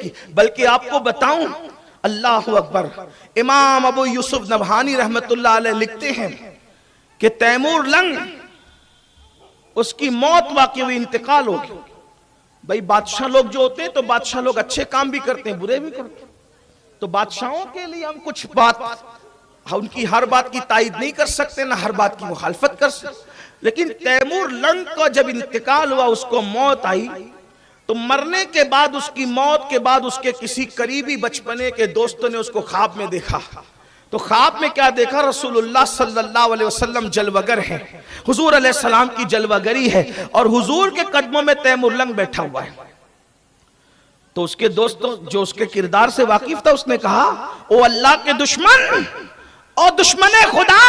की, बल्कि आपको बताऊं, अल्लाह अकबर, इमाम अबू यूसुफ नबहानी रहमतुल्लाह अलैह लिखते हैं कि तैमूर लंग उसकी मौत वाकई हुई, इंतकाल हो गया। भाई बादशाह लोग जो होते हैं तो बादशाह लोग अच्छे काम भी करते हैं, बुरे भी करते हैं। तो बादशाहों के लिए हम कुछ बात, उनकी हर बात की तायीद नहीं कर सकते, ना हर बात की मुखालफत कर सकते। लेकिन तैमूर लंग का जब इंतकाल हुआ, उसको मौत आई, तो मरने के बाद, उसकी मौत के बाद उसके किसी करीबी बचपने के दोस्तों ने उसको ख्वाब में देखा। तो ख्वाब में क्या देखा? रसूलुल्लाह सल्लल्लाहु अलैहि वसल्लम जलवगर हैं, हुजूर अलैहि सलाम की जलवगरी है, और हुजूर के कदमों में तैमूर लंग बैठा हुआ है। तो उसके दोस्तों जो उसके किरदार से वाकिफ था, उसने कहा, ओ अल्लाह के दुश्मन और दुश्मन खुदा,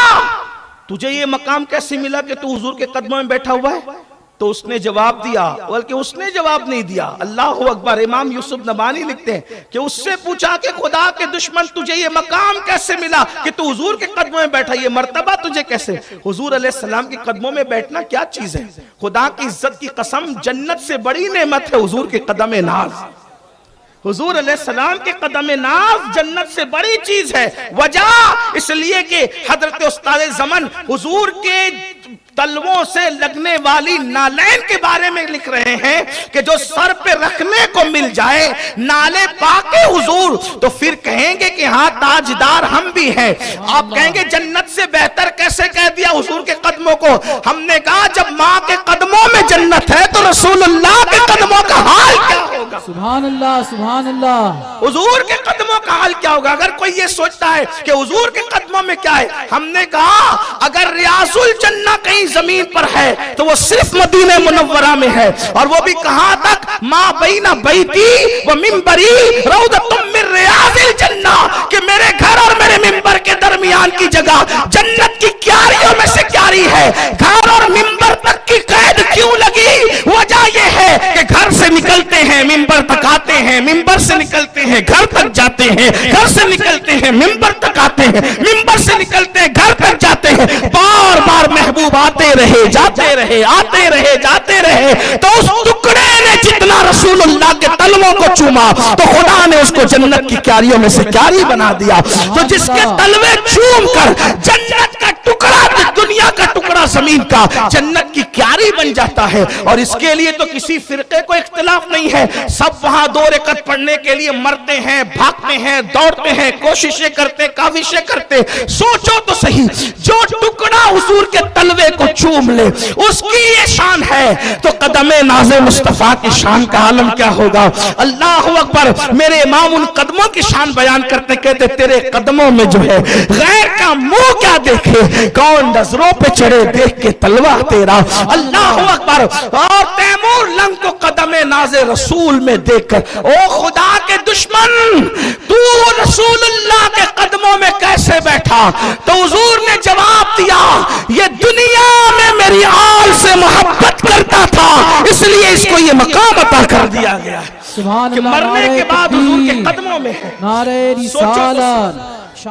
तुझे ये मकाम कैसे मिला कि तू हुजूर के कदमों में बैठा हुआ है? तो उसने जवाब दिया, बल्कि उसने जवाब नहीं दिया, अल्लाह अकबर, इमाम यूसुफ नबानी लिखते हैं कि उससे पूछा कि खुदा के दुश्मन, तुझे ये मकाम कैसे मिला कि तू हुजूर के कदमों में बैठा, ये मर्तबा तुझे कैसे? हुजूर अलैहिस्सलाम के कदमों में बैठना क्या चीज है? खुदा की इज्जत की कसम, जन्नत से बड़ी नेमत है हुजूर के कदम नाज। हुजूर अलैहिस्सलाम के कदम नाज जन्नत से बड़ी चीज है। वजह इसलिए कि हजरत उस्ताद ज़मन हुजूर के तलवों से लगने वाली नालैन के बारे में लिख रहे हैं कि जो सर पे रखने को मिल जाए नाले पाके हुजूर, तो फिर कहेंगे कि हाँ ताजदार हम भी हैं। आप कहेंगे जन्नत से बेहतर कैसे कह दिया हुजूर के कदमों को? हमने कहा जब माँ के कदमों में जन्नत है तो रसूलुल्लाह के कदमों का हाल क्या होगा? सुभान अल्लाह, सुभान अल्लाह। हुजूर के कदमों का हाल क्या होगा? अगर कोई ये सोचता है कि हुजूर के कदमों में क्या है, हमने कहा अगर रियाजुल जन्नह कहीं जमीन पर है तो वो सिर्फ मदीने मुनव्वरा में है, और वो भी कहां तक? मां बैना बैती व मिंबरी रौदतुम मिन रियाजिल जन्नह, कि मेरे घर और मेरे मिंबर के दरमियान की जगह जन्नत की क्यारियों में से क्यारी है। घर और मिंबर तक की कैद क्यों लगी? वजह यह है कि घर से निकलते हैं मिंबर तक आते हैं, मिंबर से निकलते हैं घर तक जाते हैं, घर से निकलते हैं मिंबर तक आते हैं, मिंबर से निकलते हैं घर तक जाते हैं। बार बार महबूब आते रहे, जाते रहे, आते रहे, जाते रहे। तो उस टुकड़े ने जितना रसूलुल्लाह के तलवों को चूमा तो खुदा ने उसको जन्नत की क्यारियों में से क्यारी बना दिया। तो जिसके तलवे चूम कर जन्नत का टुकड़ा, दुनिया का टुकड़ा जमीन का जन्नत की क्यारी बन जाता है। और इसके लिए तो किसी फिरके को इख्तिलाफ नहीं है, सब वहां 2 रकअत पढ़ने के लिए मरते हैं, भागते हैं, दौड़ते हैं, कोशिशें करते, काविशें करते। सोचो तो सही, जो टुकड़ा हुजूर के तलवे को चूम ले उसकी ये शान है, तो कदमे नाज़े मुस्तफा की शान का आलम क्या होगा? अल्लाह अकबर। मेरे इमाम उन कदमों की शान बयान करते कहते, तेरे कदमों में जो है गैर का मुंह क्या देखे, कौन नजरों पे चढ़े देख के तलवा तेरा। अल्लाह अकबर। और तैमूर लंग को कदमे नाज़े रसूल में देखकर, ओ खुदा के दुश्मन, तू रसूलुल्लाह के कदमों में कैसे बैठा? तो हुजूर ने जवाब दिया, ये दुनिया में मेरी आल से मोहब्बत करता था, इसलिए इसको ये मकाम अता कर दिया गया कि मरने के बाद हुजूर के कदमों में है। नारे रिसालत।